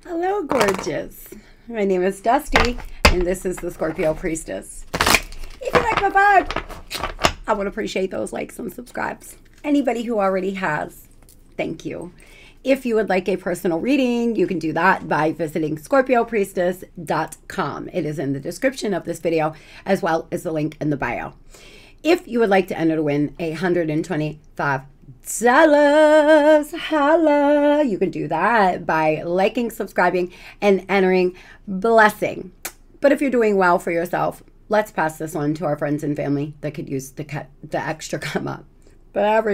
Hello, gorgeous. My name is Dusty, and this is the Scorpio Priestess. If you like my vibe, I would appreciate those likes and subscribes. Anybody who already has, thank you. If you would like a personal reading, you can do that by visiting Scorpiopriestess.com. It is in the description of this video, as well as the link in the bio. If you would like to enter to win $125, holla, you can do that by liking, subscribing, and entering blessing. But if you're doing well for yourself, let's pass this on to our friends and family that could use the extra come up. But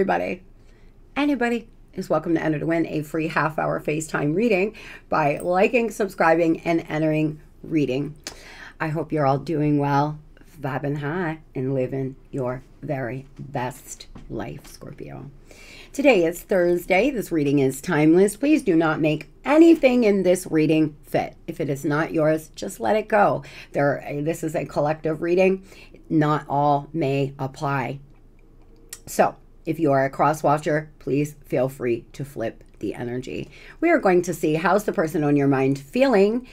anybody is welcome to enter to win a free half-hour FaceTime reading by liking, subscribing, and entering reading. I hope you're all doing well, vibing high, and living your very best life, Scorpio. Today is Thursday. This reading is timeless. Please do not make anything in this reading fit. If it is not yours, just let it go. This is a collective reading. Not all may apply. So, if you are a cross watcher, please feel free to flip the energy. We are going to see how's the person on your mind feeling,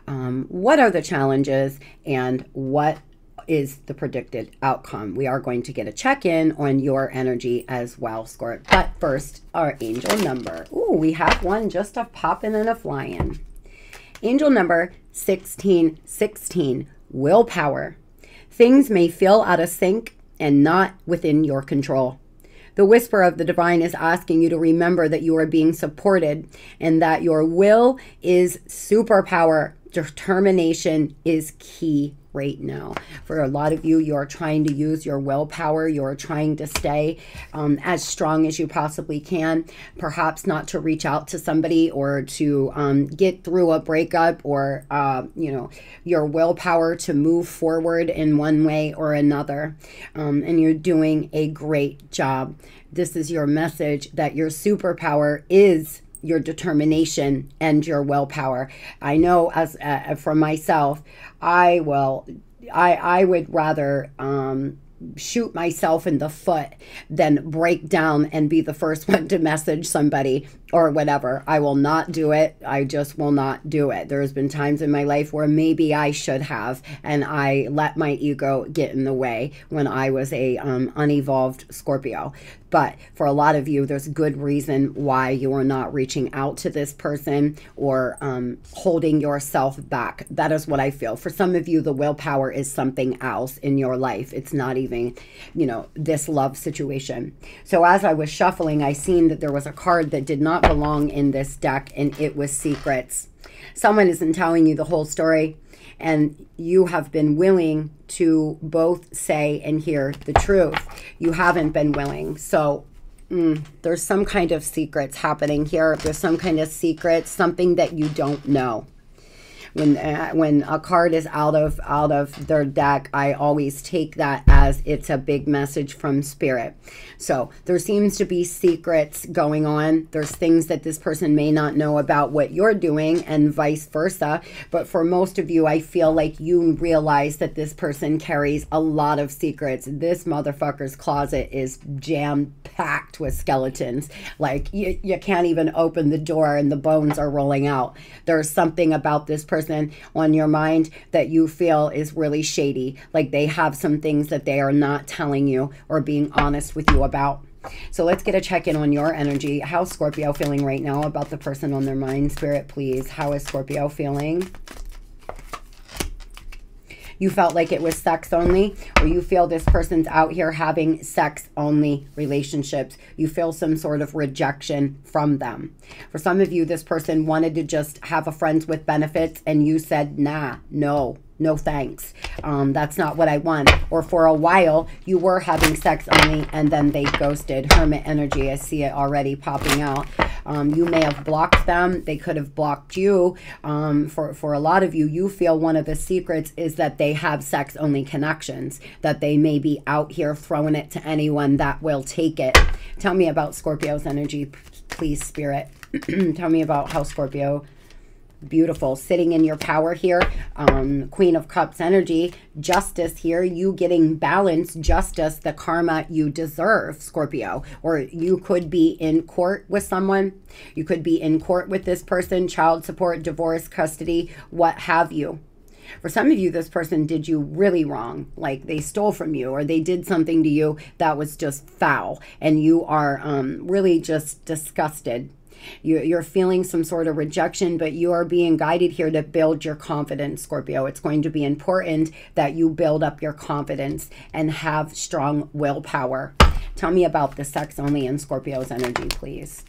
what are the challenges, and what is the predicted outcome. We are going to get a check-in on your energy as well, Scorp. But first, our angel number. Ooh, we have one just a popping and a flying. Angel number 1616, willpower. Things may feel out of sync and not within your control. The whisper of the divine is asking you to remember that you are being supported and that your will is superpower. Determination is key right now. For a lot of you, you're trying to use your willpower. You're trying to stay as strong as you possibly can. Perhaps not to reach out to somebody or to get through a breakup or, your willpower to move forward in one way or another. And you're doing a great job. This is your message that your superpower is your determination and your willpower. I know as for myself, I would rather shoot myself in the foot than break down and be the first one to message somebody or whatever. I will not do it. I just will not do it. There's been times in my life where maybe I should have, and I let my ego get in the way when I was a unevolved Scorpio. But for a lot of you, there's good reason why you are not reaching out to this person or holding yourself back. That is what I feel. For some of you, the willpower is something else in your life. It's not even, this love situation. So as I was shuffling, I seen that there was a card that did not belong in this deck, and it was secrets. Someone isn't telling you the whole story, and you have been willing to both say and hear the truth. You haven't been willing. So there's some kind of secrets happening here. There's some kind of secret, something that you don't know. When a card is out of their deck, I always take that as it's a big message from spirit. So there seems to be secrets going on. There's things that this person may not know about what you're doing and vice versa. But for most of you, I feel like you realize that this person carries a lot of secrets. This motherfucker's closet is jam-packed with skeletons. Like you can't even open the door and the bones are rolling out. There's something about this person on your mind that you feel is really shady. Like they have some things that they are not telling you or being honest with you about. So let's get a check-in on your energy. How's Scorpio feeling right now about the person on their mind? Spirit, please. How is Scorpio feeling? You felt like it was sex only, or you feel this person's out here having sex only relationships. You feel some sort of rejection from them. For some of you, this person wanted to just have a friends with benefits, and you said, nah, no thanks. That's not what I want. Or for a while, you were having sex only, and then they ghosted. Hermit energy, I see it already popping out. You may have blocked them. They could have blocked you. For a lot of you, you feel one of the secrets is that they have sex only connections, that they may be out here throwing it to anyone that will take it. Tell me about Scorpio's energy, please, Spirit. Tell me about how Scorpio Beautiful. Sitting in your power here. Queen of Cups energy. Justice here. You getting balance, justice, the karma you deserve, Scorpio. Or you could be in court with someone. You could be in court with this person. Child support, divorce, custody, what have you. For some of you, this person did you really wrong, like they stole from you or they did something to you that was just foul, and you are really just disgusted. You're feeling some sort of rejection, but you are being guided here to build your confidence, Scorpio. It's going to be important that you build up your confidence and have strong willpower. Tell me about the sex only in Scorpio's energy, please.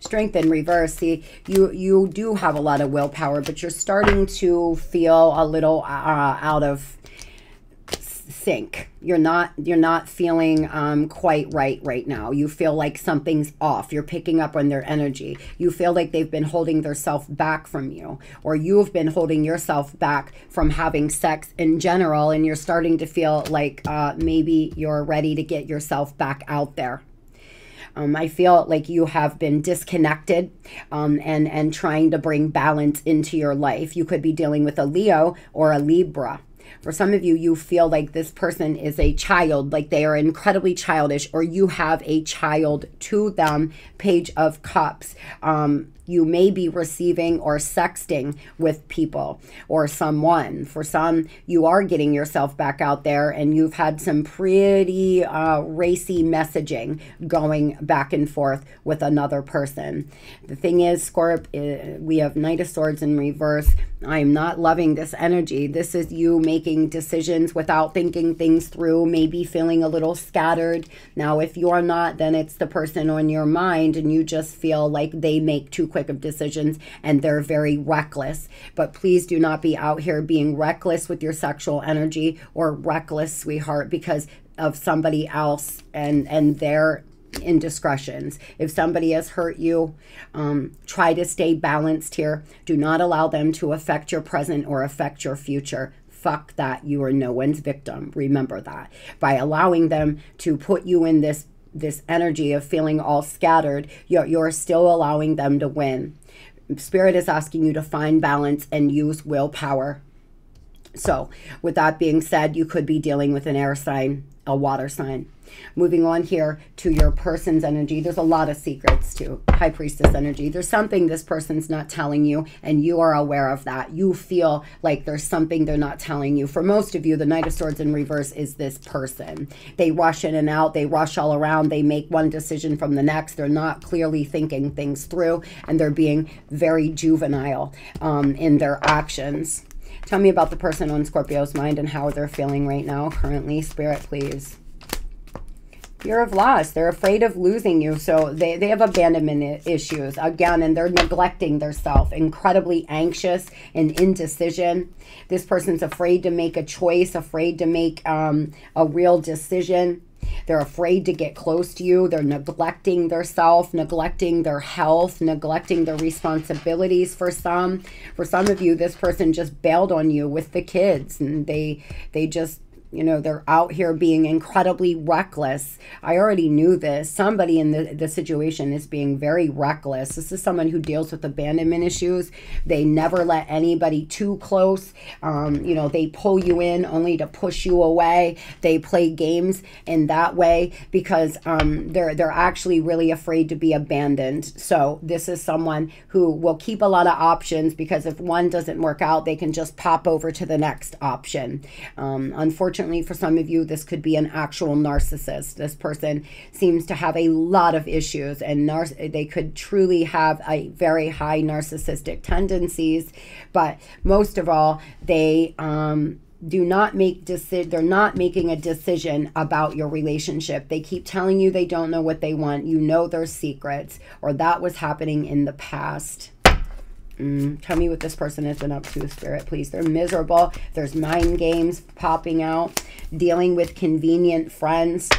Strength in reverse. See, you do have a lot of willpower, but you're starting to feel a little out of sync. You're not feeling quite right now. You feel like something's off. You're picking up on their energy. You feel like they've been holding themselves back from you, or you've been holding yourself back from having sex in general, and you're starting to feel like maybe you're ready to get yourself back out there. I feel like you have been disconnected and trying to bring balance into your life. You could be dealing with a Leo or a Libra. For some of you, you feel like this person is a child, like they are incredibly childish, or you have a child to them. Page of Cups. You may be receiving or sexting with people or someone. For some, you are getting yourself back out there, and you've had some pretty racy messaging going back and forth with another person. The thing is, Scorp, we have Knight of Swords in reverse. I am not loving this energy. This is you making decisions without thinking things through, maybe feeling a little scattered. Now, if you're not, then it's the person on your mind, and you just feel like they make too quick of decisions and they're very reckless. But please do not be out here being reckless with your sexual energy, or reckless, sweetheart, because of somebody else and their indiscretions. If somebody has hurt you, try to stay balanced here. Do not allow them to affect your present or affect your future. Fuck that. You are no one's victim. Remember that. By allowing them to put you in this energy of feeling all scattered, you're still allowing them to win. Spirit is asking you to find balance and use willpower. So with that being said, you could be dealing with an air sign, a water sign. Moving on here to your person's energy. There's a lot of secrets to High Priestess energy. There's something this person's not telling you, and you are aware of that. You feel like there's something they're not telling you. For most of you, the Knight of Swords in reverse is this person. They rush in and out. They rush all around. They make one decision from the next. They're not clearly thinking things through, and they're being very juvenile in their actions. Tell me about the person on Scorpio's mind and how they're feeling right now, currently. Spirit, please. Fear of loss. They're afraid of losing you. So they have abandonment issues again, and they're neglecting themselves. Incredibly anxious and indecision. This person's afraid to make a choice, afraid to make a real decision. They're afraid to get close to you. They're neglecting their self, neglecting their health, neglecting their responsibilities for some. For some of you, this person just bailed on you with the kids, and they just, you know, they're out here being incredibly reckless. I already knew this. Somebody in the situation is being very reckless. This is someone who deals with abandonment issues. They never let anybody too close. You know, they pull you in only to push you away. They play games in that way because they're actually really afraid to be abandoned. So this is someone who will keep a lot of options, because if one doesn't work out, they can just pop over to the next option. Unfortunately, for some of you, this could be an actual narcissist. This person seems to have a lot of issues, and they could truly have a very high narcissistic tendencies. But most of all, they they're not making a decision about your relationship. They keep telling you they don't know what they want. You know their secrets, or that was happening in the past. Tell me what this person has been up to, Spirit, please. They're miserable. There's mind games popping out. Dealing with convenient friends.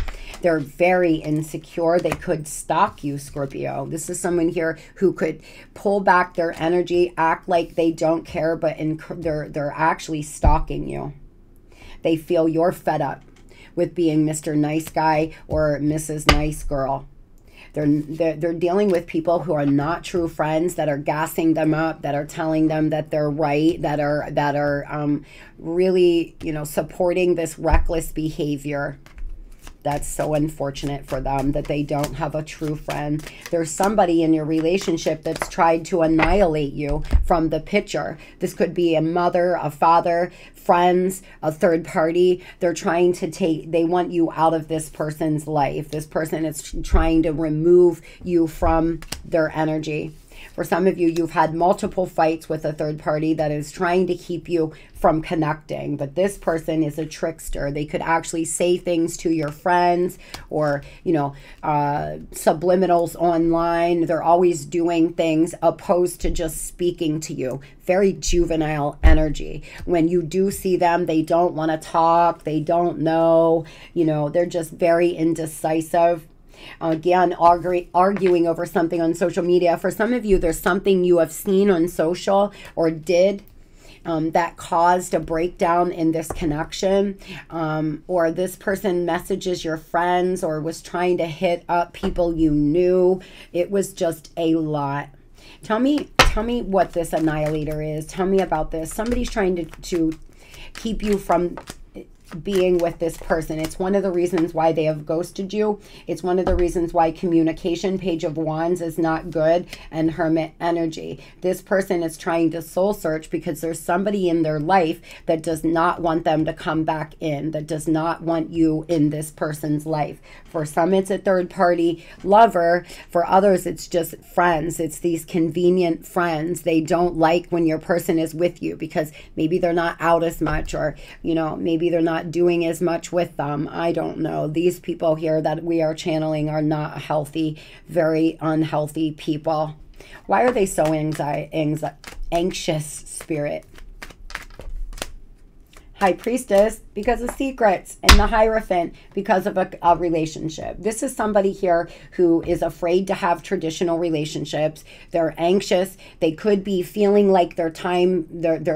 They're very insecure. They could stalk you, Scorpio. This is someone here who could pull back their energy, act like they don't care, but they're actually stalking you. They feel you're fed up with being Mr. Nice Guy or Mrs. Nice Girl. They're dealing with people who are not true friends, that are gassing them up, that are telling them that they're right, that are really, you know, supporting this reckless behavior. That's so unfortunate for them that they don't have a true friend. There's somebody in your relationship that's tried to annihilate you from the picture. This could be a mother, a father, friends, a third party. They're trying to they want you out of this person's life. This person is trying to remove you from their energy. For some of you, you've had multiple fights with a third party that is trying to keep you from connecting. But this person is a trickster. They could actually say things to your friends or, you know, subliminals online. They're always doing things opposed to just speaking to you. Very juvenile energy. When you do see them, they don't want to talk. They don't know. You know, they're just very indecisive. Again, arguing over something on social media. For some of you, there's something you have seen on social or did that caused a breakdown in this connection, or this person messages your friends or was trying to hit up people you knew. It was just a lot. Tell me what this annihilator is. Tell me about this. Somebody's trying to keep you from being with this person. It's one of the reasons why they have ghosted you. It's one of the reasons why communication, Page of Wands, is not good, and Hermit energy. This person is trying to soul search because there's somebody in their life that does not want them to come back in, that does not want you in this person's life. For some, it's a third party lover. For others, it's just friends. It's these convenient friends. They don't like when your person is with you because maybe they're not out as much, or, you know, maybe they're not doing as much with them. I don't know. These people here that we are channeling are not healthy, very unhealthy people. Why are they so anxious, Spirit? High Priestess, because of secrets, and the Hierophant, because of a relationship. This is somebody here who is afraid to have traditional relationships. They're anxious. They could be feeling like they're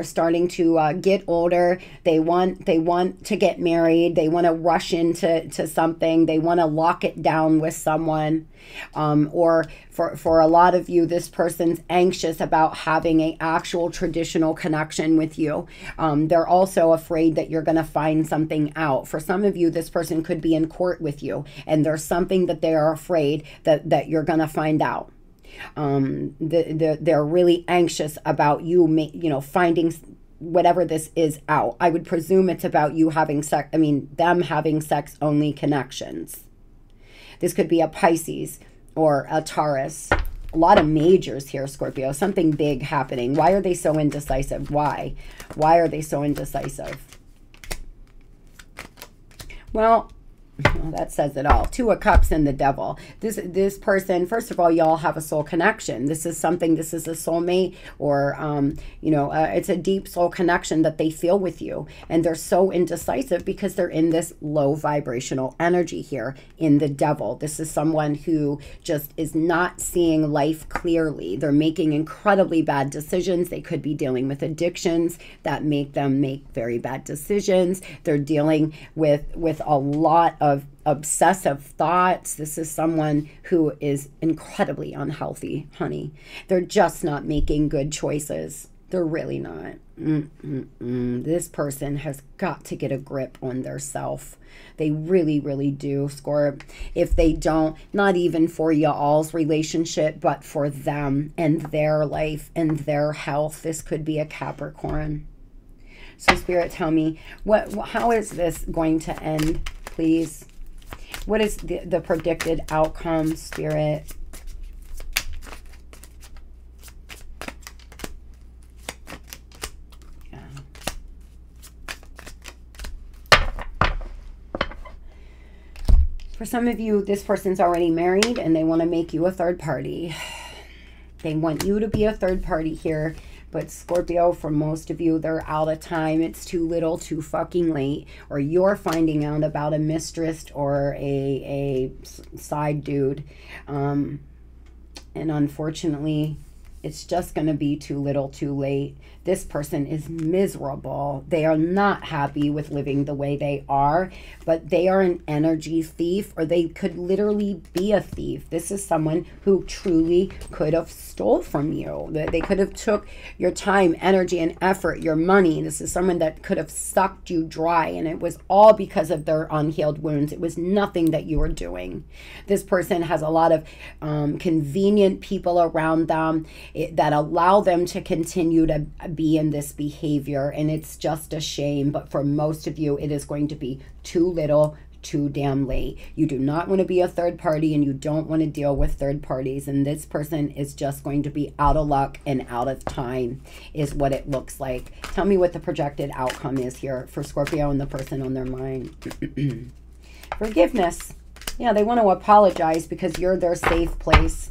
starting to get older. They want to get married. They want to rush into something. They want to lock it down with someone. Or for a lot of you, this person's anxious about having an actual traditional connection with you. They're also afraid that you're going to find something out. For some of you, this person could be in court with you, and there's something that they are afraid that you're going to find out. They're really anxious about you, you know, finding whatever this is out. I would presume it's about you having sex. I mean, them having sex only connections. This could be a Pisces or a Taurus. A lot of majors here, Scorpio. Something big happening. Why are they so indecisive? Why? Why are they so indecisive? Well, that says it all. Two of Cups and the Devil. This person, first of all, y'all have a soul connection. This is a soulmate, or you know, it's a deep soul connection that they feel with you, and they're so indecisive because they're in this low vibrational energy here in the Devil. This is someone who just is not seeing life clearly. They're making incredibly bad decisions. They could be dealing with addictions that make them make very bad decisions. They're dealing with a lot of obsessive thoughts. This is someone who is incredibly unhealthy, honey. They're just not making good choices. They're really not. This person has got to get a grip on their self. They really, really do, Scorp. If they don't, not even for y'all's relationship, but for them and their life and their health. This could be a Capricorn. So Spirit, tell me, how is this going to end, please? What is the predicted outcome, Spirit? Yeah. For some of you, this person's already married and they want to make you a third party. They want you to be a third party here. But Scorpio, for most of you, they're out of time. It's too little, too fucking late. Or you're finding out about a mistress or a side dude. And unfortunately, It's just going to be too little too late. This person is miserable. They are not happy with living the way they are, but they are an energy thief, or they could literally be a thief. This is someone who truly could have stole from you. They could have took your time, energy, and effort, your money. This is someone that could have sucked you dry, and it was all because of their unhealed wounds. It was nothing that you were doing. This person has a lot of convenient people around them that allow them to continue to be in this behavior, and it's just a shame. But for most of you, it is going to be too little too damn late. You do not want to be a third party, and you don't want to deal with third parties, and this person is just going to be out of luck and out of time is what it looks like. Tell me what the projected outcome is here for Scorpio and the person on their mind. Forgiveness. Yeah, they want to apologize because you're their safe place.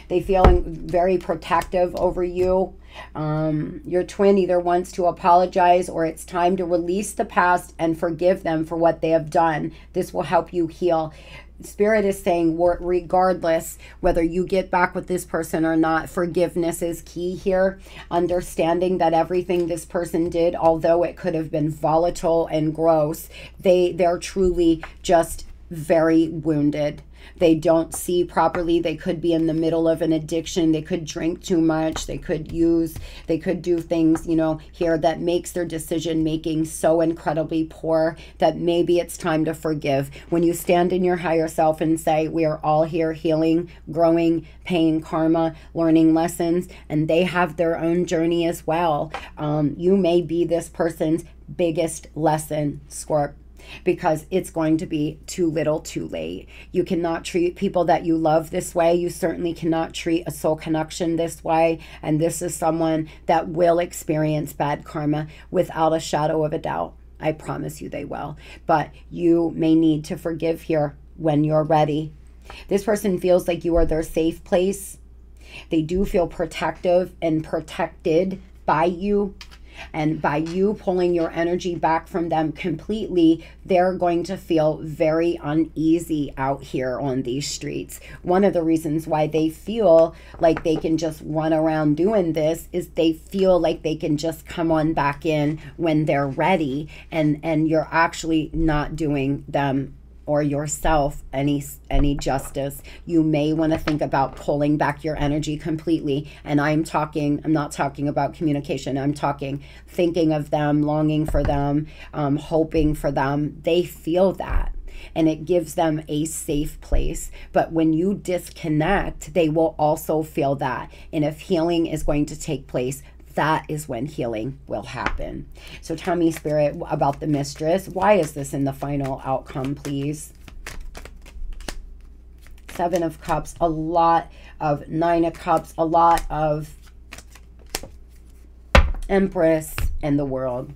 They feel very protective over you. Your twin either wants to apologize, or it's time to release the past and forgive them for what they have done. This will help you heal. Spirit is saying, regardless whether you get back with this person or not, forgiveness is key here. Understanding that everything this person did, although it could have been volatile and gross, they're truly just very wounded. They don't see properly. They could be in the middle of an addiction. They could drink too much. They could do things, you know, here that makes their decision making so incredibly poor that maybe it's time to forgive. When you stand in your higher self and say, we are all here healing, growing, paying karma, learning lessons, and they have their own journey as well. You may be this person's biggest lesson, Scorp, because it's going to be too little too late. You cannot treat people that you love this way. You certainly cannot treat a soul connection this way. And this is someone that will experience bad karma without a shadow of a doubt. I promise you they will. But you may need to forgive here when you're ready. This person feels like you are their safe place. They do feel protective and protected by you. And by you pulling your energy back from them completely, they're going to feel very uneasy out here on these streets. One of the reasons why they feel like they can just run around doing this is they feel like they can just come on back in when they're ready, and you're actually not doing them or yourself any justice. You may want to think about pulling back your energy completely. And I'm not talking about communication. I'm talking thinking of them, longing for them, hoping for them. They feel that. And it gives them a safe place. But when you disconnect, they will also feel that. And if healing is going to take place, that is when healing will happen. So tell me, Spirit, about the mistress. Why is this in the final outcome, please? Seven of Cups, a lot of Nine of Cups, a lot of Empress, and the World.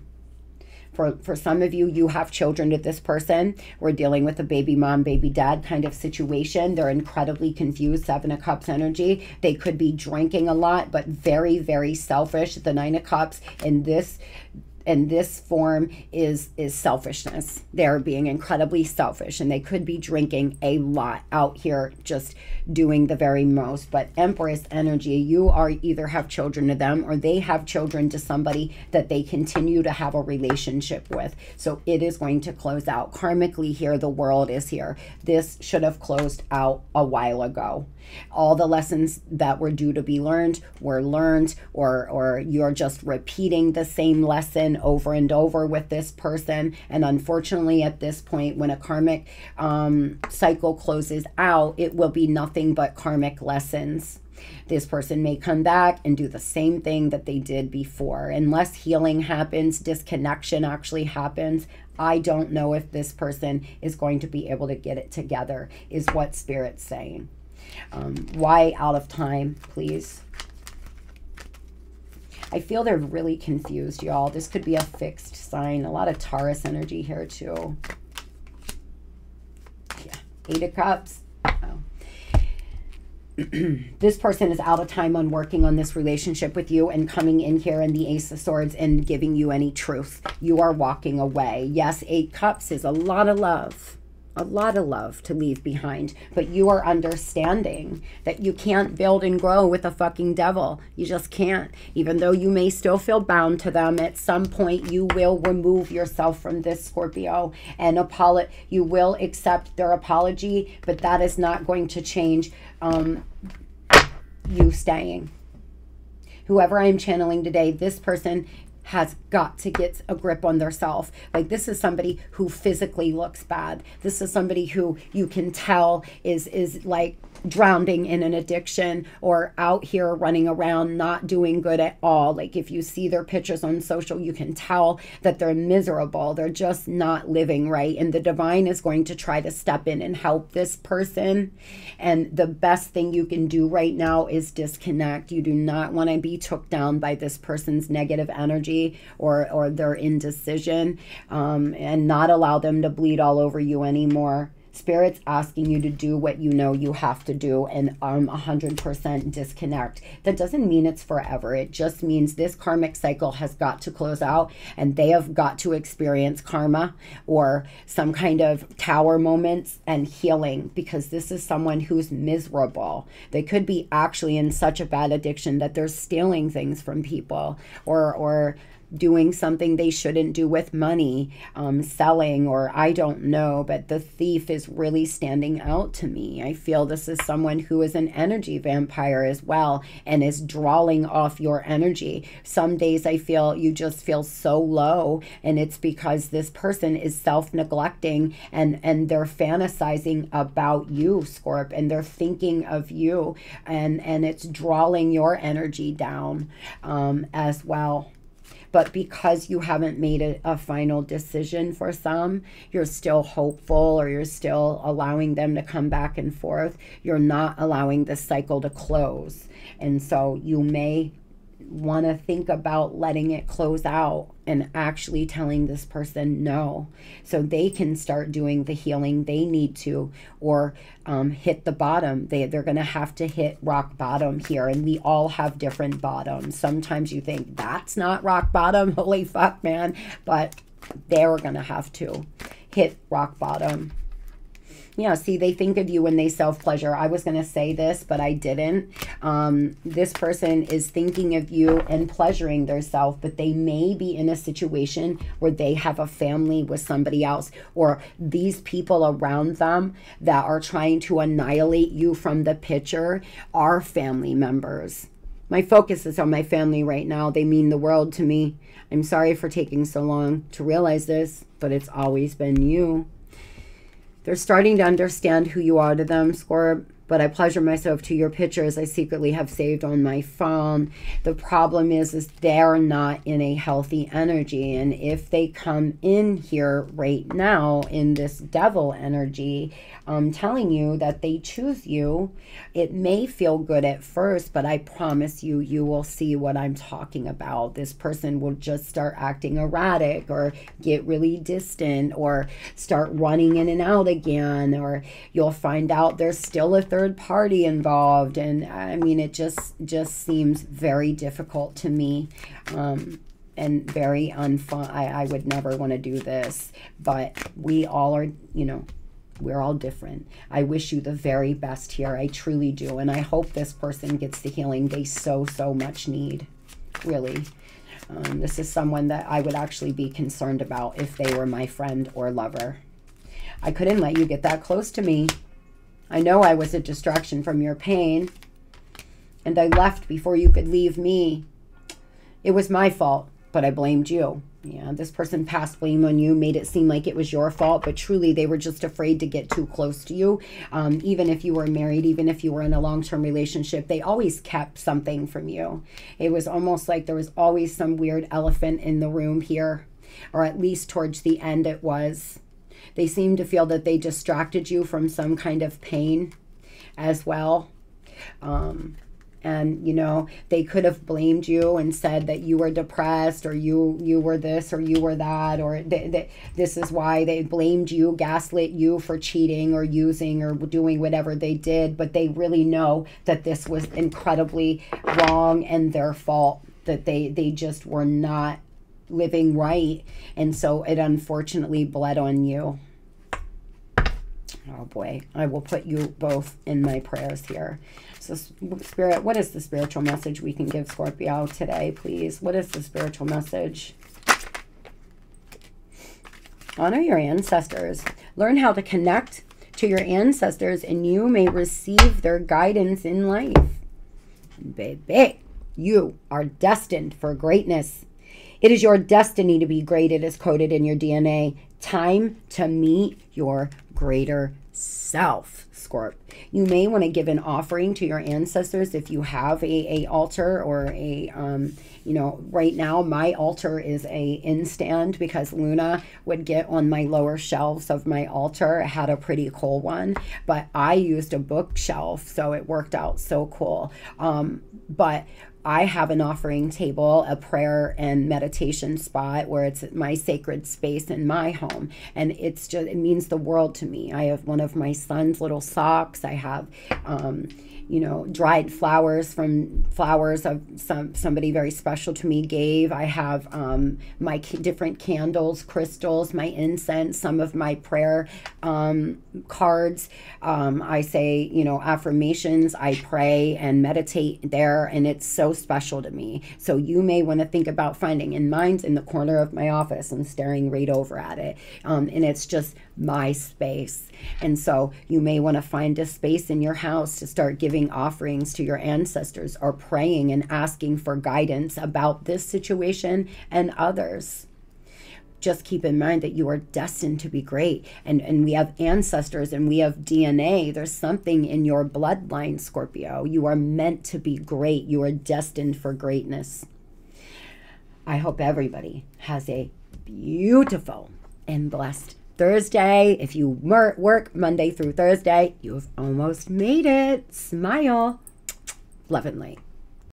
For some of you, you have children with this person. We're dealing with a baby mom, baby dad kind of situation. They're incredibly confused. Seven of Cups energy. They could be drinking a lot, but very, very selfish. The Nine of Cups in this form is selfishness. They're being incredibly selfish, and they could be drinking a lot out here, just doing the very most. But Empress energy, you are either have children to them, or they have children to somebody that they continue to have a relationship with. So it is going to close out karmically here. The World is here. This should have closed out a while ago. All the lessons that were due to be learned were learned, or you're just repeating the same lesson over and over with this person. And unfortunately, at this point, when a karmic cycle closes out, it will be nothing but karmic lessons. This person may come back and do the same thing that they did before. Unless healing happens, disconnection actually happens, I don't know if this person is going to be able to get it together, is what Spirit's saying. Why out of time, please? I feel they're really confused, y'all. This could be a fixed sign. A lot of Taurus energy here, too. Yeah, Eight of Cups. Oh. This person is out of time on working on this relationship with you and coming in here in the Ace of Swords and giving you any truth. You are walking away. Yes, Eight Cups is a lot of love. a lot of love to leave behind, but you are understanding that you can't build and grow with a fucking devil. You just can't. Even though you may still feel bound to them, at some point you will remove yourself from this, Scorpio, and you will accept their apology, but that is not going to change you staying. Whoever I'm channeling today, this person has got to get a grip on their self. Like, this is somebody who physically looks bad. This is somebody who you can tell is like drowning in an addiction, or out here running around not doing good at all. Like, if you see their pictures on social, you can tell that they're miserable. They're just not living right. And the divine is going to try to step in and help this person. And the best thing you can do right now is disconnect. You do not want to be took down by this person's negative energy or their indecision, and not allow them to bleed all over you anymore. Spirit's asking you to do what you know you have to do, and 100% disconnect. That doesn't mean it's forever. It just means this karmic cycle has got to close out, and they have got to experience karma or some kind of tower moments and healing, because this is someone who's miserable. They could be actually in such a bad addiction that they're stealing things from people, or doing something they shouldn't do with money, selling, or I don't know, but the thief is really standing out to me. I feel this is someone who is an energy vampire as well, and is drawing off your energy. Some days I feel you just feel so low, and it's because this person is self-neglecting, and they're fantasizing about you, Scorp, and they're thinking of you, and it's drawing your energy down as well. But because you haven't made a final decision for some, you're still hopeful, or you're still allowing them to come back and forth. You're not allowing the cycle to close. And so you may want to think about letting it close out and actually telling this person no, so they can start doing the healing they need to, or hit the bottom. They're going to have to hit rock bottom here, and we all have different bottoms. Sometimes you think that's not rock bottom, holy fuck, man, but they're going to have to hit rock bottom. Yeah, see, they think of you when they self-pleasure. I was going to say this, but I didn't. This person is thinking of you and pleasuring their self, but they may be in a situation where they have a family with somebody else, or these people around them that are trying to annihilate you from the picture are family members. My focus is on my family right now. They mean the world to me. I'm sorry for taking so long to realize this, but it's always been you. They're starting to understand who you are to them, Scorp, but I pleasure myself to your pictures I secretly have saved on my phone. The problem is they're not in a healthy energy, and if they come in here right now in this devil energy, I'm telling you that they choose you. It may feel good at first, but I promise you, you will see what I'm talking about. This person will just start acting erratic, or get really distant, or start running in and out again, or you'll find out there's still a third party involved. And I mean, it just seems very difficult to me, and very unfun. I would never want to do this, but we all are, you know, we're all different. I wish you the very best here. I truly do. And I hope this person gets the healing they so much need. Really. This is someone that I would actually be concerned about if they were my friend or lover. I couldn't let you get that close to me. I know I was a distraction from your pain, and I left before you could leave me. It was my fault, but I blamed you. Yeah, this person passed blame on you, made it seem like it was your fault, but truly they were just afraid to get too close to you. Even if you were married, even if you were in a long-term relationship, they always kept something from you. It was almost like there was always some weird elephant in the room here, or at least towards the end it was. They seemed to feel that they distracted you from some kind of pain as well. And, you know, they could have blamed you and said that you were depressed, or you were this, or you were that, or this is why they blamed you, gaslit you for cheating or using or doing whatever they did. But they really know that this was incredibly wrong and their fault, that they just were not living right. And so it unfortunately bled on you. Oh boy, I will put you both in my prayers here. So Spirit, what is the spiritual message we can give Scorpio today, please? What is the spiritual message? Honor your ancestors. Learn how to connect to your ancestors, and you may receive their guidance in life. Baby, you are destined for greatness. It is your destiny to be great. It is coded in your DNA. Time to meet your greater self, Scorp. You may want to give an offering to your ancestors if you have a altar or a, you know, right now my altar is a instand because Luna would get on my lower shelves of my altar. I had a pretty cool one, but I used a bookshelf, so it worked out so cool. But I have an offering table, a prayer and meditation spot where it's my sacred space in my home. And it's just, it means the world to me. I have one of my son's little socks. I have, you know, dried flowers from flowers of somebody very special to me gave. I have my different candles, crystals, my incense, some of my prayer cards. I say, you know, affirmations. I pray and meditate there, and it's so special to me. So you may want to think about finding, and mine's in the corner of my office. I'm staring right over at it, and it's just my space. And so you may want to find a space in your house to start giving offerings to your ancestors or praying and asking for guidance about this situation and others. Just keep in mind that you are destined to be great. And we have ancestors and we have DNA. There's something in your bloodline, Scorpio. You are meant to be great. You are destined for greatness. I hope everybody has a beautiful and blessed Thursday. If you work Monday through Thursday, you've almost made it. Smile. Love and light.